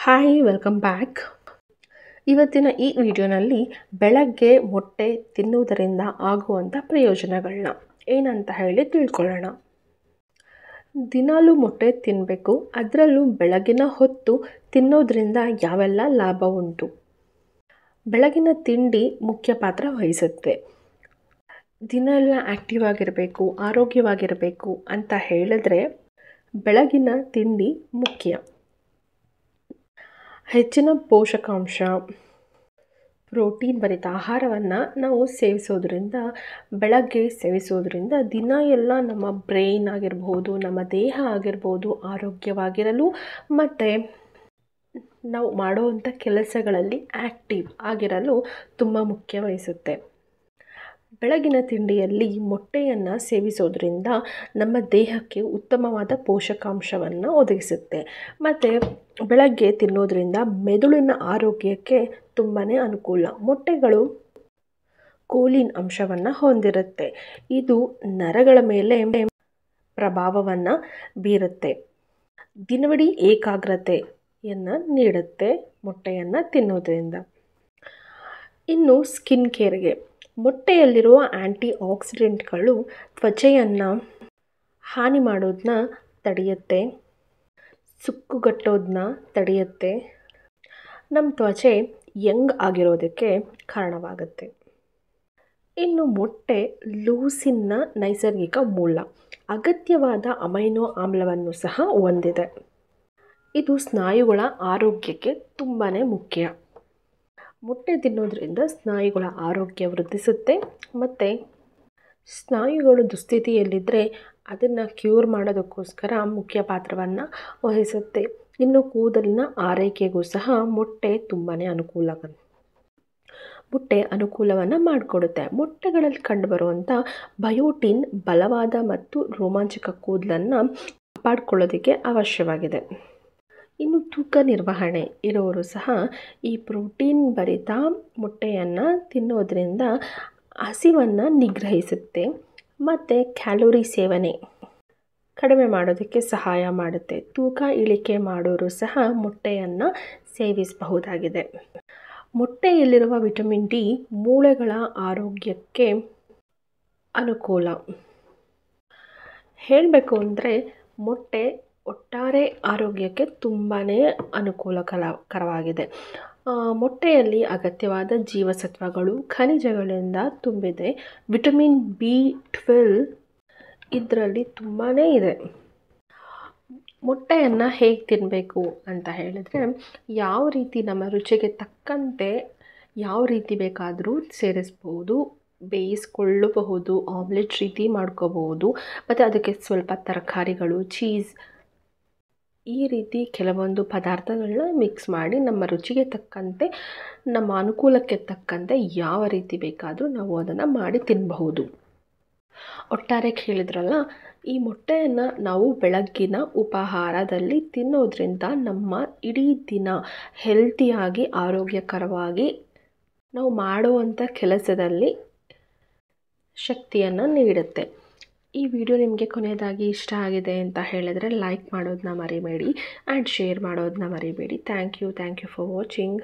Hi welcome back. ಇವತ್ತಿನ ಈ ವಿಡಿಯೋನಲ್ಲಿ ಬೆಳಗ್ಗೆ ಮೊಟ್ಟೆ ತಿನ್ನುವುದರಿಂದ ಆಗುವಂಥ ಪ್ರಯೋಜನಗಳನ್ನ ಏನಂತ ಹೇಳಿ ತಿಳ್ಕೊಳ್ಳೋಣ. ದಿನಾಲೂ ಮೊಟ್ಟೆ ತಿನ್ನಬೇಕು, ಅದರಲ್ಲೂ ಬೆಳಗಿನ ಹೊತ್ತು ತಿನ್ನೋದ್ರಿಂದ ಯಾವೆಲ್ಲ ಲಾಭ ಉಂಟು. ಬೆಳಗಿನ ತಿಂಡಿ ಮುಖ್ಯ ಪಾತ್ರ ವಹಿಸುತ್ತೆ. ದಿನ ಎಲ್ಲ ಆ್ಯಕ್ಟಿವ್ ಆಗಿರಬೇಕು, ಆರೋಗ್ಯವಾಗಿರಬೇಕು ಅಂತ ಹೇಳಿದ್ರೆ ಬೆಳಗಿನ ತಿಂಡಿ ಮುಖ್ಯ. ಹೆಚ್ಚಿನ ಪೋಷಕಾಂಶ, ಪ್ರೋಟೀನ್ ಭರಿತ ಆಹಾರವನ್ನು ನಾವು ಬೆಳಗ್ಗೆ ಸೇವಿಸೋದ್ರಿಂದ ದಿನ ಎಲ್ಲ ನಮ್ಮ ಬ್ರೈನ್ ಆಗಿರ್ಬೋದು, ನಮ್ಮ ದೇಹ ಆಗಿರ್ಬೋದು ಆರೋಗ್ಯವಾಗಿರಲು ಮತ್ತು ನಾವು ಮಾಡುವಂಥ ಕೆಲಸಗಳಲ್ಲಿ ಆ್ಯಕ್ಟಿವ್ ಆಗಿರಲು ತುಂಬ ಮುಖ್ಯ ವಹಿಸುತ್ತೆ. ಬೆಳಗಿನ ತಿಂಡಿಯಲ್ಲಿ ಮೊಟ್ಟೆಯನ್ನು ಸೇವಿಸೋದ್ರಿಂದ ನಮ್ಮ ದೇಹಕ್ಕೆ ಉತ್ತಮವಾದ ಪೋಷಕಾಂಶವನ್ನು ಒದಗಿಸುತ್ತೆ. ಮತ್ತು ಬೆಳಗ್ಗೆ ತಿನ್ನೋದ್ರಿಂದ ಮೆದುಳಿನ ಆರೋಗ್ಯಕ್ಕೆ ತುಂಬಾ ಅನುಕೂಲ. ಮೊಟ್ಟೆಗಳು ಕೋಲಿನ್ ಅಂಶವನ್ನು ಹೊಂದಿರುತ್ತೆ. ಇದು ನರಗಳ ಮೇಲೆ ಪ್ರಭಾವವನ್ನು ಬೀರುತ್ತೆ. ದಿನವಿಡೀ ಏಕಾಗ್ರತೆಯನ್ನು ನೀಡುತ್ತೆ ಮೊಟ್ಟೆಯನ್ನು ತಿನ್ನೋದ್ರಿಂದ. ಇನ್ನು ಸ್ಕಿನ್ ಕೇರ್ಗೆ ಮೊಟ್ಟೆಯಲ್ಲಿರುವ ಆ್ಯಂಟಿ ಆಕ್ಸಿಡೆಂಟ್ಗಳು ತ್ವಚೆಯನ್ನು ಹಾನಿ ಮಾಡೋದನ್ನ ತಡೆಯುತ್ತೆ, ಸುಕ್ಕುಗಟ್ಟೋದನ್ನ ತಡೆಯುತ್ತೆ, ನಮ್ಮ ತ್ವಚೆ ಯಂಗ್ ಆಗಿರೋದಕ್ಕೆ ಕಾರಣವಾಗುತ್ತೆ. ಇನ್ನು ಮೊಟ್ಟೆ ಲೂಸಿನ್ನ ನೈಸರ್ಗಿಕ ಮೂಲ, ಅಗತ್ಯವಾದ ಅಮೈನೋ ಆಮ್ಲವನ್ನು ಸಹ ಹೊಂದಿದೆ. ಇದು ಸ್ನಾಯುಗಳ ಆರೋಗ್ಯಕ್ಕೆ ತುಂಬಾ ಮುಖ್ಯ. ಮೊಟ್ಟೆ ತಿನ್ನೋದ್ರಿಂದ ಸ್ನಾಯುಗಳ ಆರೋಗ್ಯ ವೃದ್ಧಿಸುತ್ತೆ ಮತ್ತು ಸ್ನಾಯುಗಳು ದುಸ್ಥಿತಿಯಲ್ಲಿದ್ದರೆ ಅದನ್ನು ಕ್ಯೂರ್ ಮಾಡೋದಕ್ಕೋಸ್ಕರ ಮುಖ್ಯ ಪಾತ್ರವನ್ನು ವಹಿಸುತ್ತೆ. ಇನ್ನು ಕೂದಲಿನ ಆರೈಕೆಗೂ ಸಹ ಮೊಟ್ಟೆ ತುಂಬಾ ಅನುಕೂಲವನ್ನು ಮಾಡಿಕೊಡುತ್ತೆ. ಮೊಟ್ಟೆಗಳಲ್ಲಿ ಕಂಡುಬರುವಂಥ ಬಯೋಟಿನ್ ಬಲವಾದ ಮತ್ತು ರೋಮಾಂಚಕ ಕೂದಲನ್ನು ಕಾಪಾಡಿಕೊಳ್ಳೋದಕ್ಕೆ ಅವಶ್ಯವಾಗಿದೆ. ಇನ್ನು ತೂಕ ನಿರ್ವಹಣೆ ಇರೋರು ಸಹ ಈ ಪ್ರೋಟೀನ್ ಭರಿತ ಮೊಟ್ಟೆಯನ್ನು ತಿನ್ನೋದ್ರಿಂದ ಹಸಿವನ್ನು ನಿಗ್ರಹಿಸುತ್ತೆ ಮತ್ತು ಕ್ಯಾಲೋರಿ ಸೇವನೆ ಕಡಿಮೆ ಮಾಡೋದಕ್ಕೆ ಸಹಾಯ ಮಾಡುತ್ತೆ. ತೂಕ ಇಳಿಕೆ ಮಾಡೋರು ಸಹ ಮೊಟ್ಟೆಯನ್ನು ಸೇವಿಸಬಹುದಾಗಿದೆ. ಮೊಟ್ಟೆಯಲ್ಲಿರುವ ವಿಟಮಿನ್ ಡಿ ಮೂಳೆಗಳ ಆರೋಗ್ಯಕ್ಕೆ ಅನುಕೂಲ. ಹೇಳಬೇಕು ಅಂದರೆ ಮೊಟ್ಟೆ ಒಟ್ಟಾರೆ ಆರೋಗ್ಯಕ್ಕೆ ತುಂಬಾ ಅನುಕೂಲಕರವಾಗಿದೆ. ಮೊಟ್ಟೆಯಲ್ಲಿ ಅಗತ್ಯವಾದ ಜೀವಸತ್ವಗಳು, ಖನಿಜಗಳಿಂದ ತುಂಬಿದೆ. ವಿಟಮಿನ್ B12 ಇದರಲ್ಲಿ ತುಂಬಾ ಇದೆ. ಮೊಟ್ಟೆಯನ್ನು ಹೇಗೆ ತಿನ್ನಬೇಕು ಅಂತ ಹೇಳಿದ್ರೆ ಯಾವ ರೀತಿ ನಮ್ಮ ರುಚಿಗೆ ತಕ್ಕಂತೆ ಯಾವ ರೀತಿ ಬೇಕಾದರೂ ಸೇರಿಸ್ಬೋದು, ಬೇಯಿಸ್ಕೊಳ್ಳಬಹುದು, ಆಮ್ಲೆಟ್ ರೀತಿ ಮಾಡ್ಕೋಬಹುದು ಮತ್ತು ಅದಕ್ಕೆ ಸ್ವಲ್ಪ ತರಕಾರಿಗಳು, ಚೀಸ್ ಈ ರೀತಿ ಕೆಲವೊಂದು ಪದಾರ್ಥಗಳನ್ನ ಮಿಕ್ಸ್ ಮಾಡಿ ನಮ್ಮ ರುಚಿಗೆ ತಕ್ಕಂತೆ, ನಮ್ಮ ಅನುಕೂಲಕ್ಕೆ ತಕ್ಕಂತೆ ಯಾವ ರೀತಿ ಬೇಕಾದರೂ ನಾವು ಅದನ್ನು ಮಾಡಿ ತಿನ್ನಬಹುದು. ಒಟ್ಟಾರೆ ಹೇಳಿದ್ರಲ್ಲ, ಈ ಮೊಟ್ಟೆಯನ್ನು ನಾವು ಬೆಳಗ್ಗಿನ ಉಪಹಾರದಲ್ಲಿ ತಿನ್ನೋದ್ರಿಂದ ನಮ್ಮ ಇಡೀ ದಿನ ಹೆಲ್ತಿಯಾಗಿ ಆರೋಗ್ಯಕರವಾಗಿ ನಾವು ಮಾಡುವಂಥ ಕೆಲಸದಲ್ಲಿ ಶಕ್ತಿಯನ್ನು ನೀಡುತ್ತೆ. ಈ ವಿಡಿಯೋ ನಿಮಗೆ ಕೊನೆಯದಾಗಿ ಇಷ್ಟ ಆಗಿದೆ ಅಂತ ಹೇಳಿದರೆ ಲೈಕ್ ಮಾಡೋದನ್ನ ಮರಿಬೇಡಿ ಆ್ಯಂಡ್ ಶೇರ್ ಮಾಡೋದನ್ನ ಮರಿಬೇಡಿ. Thank you for watching.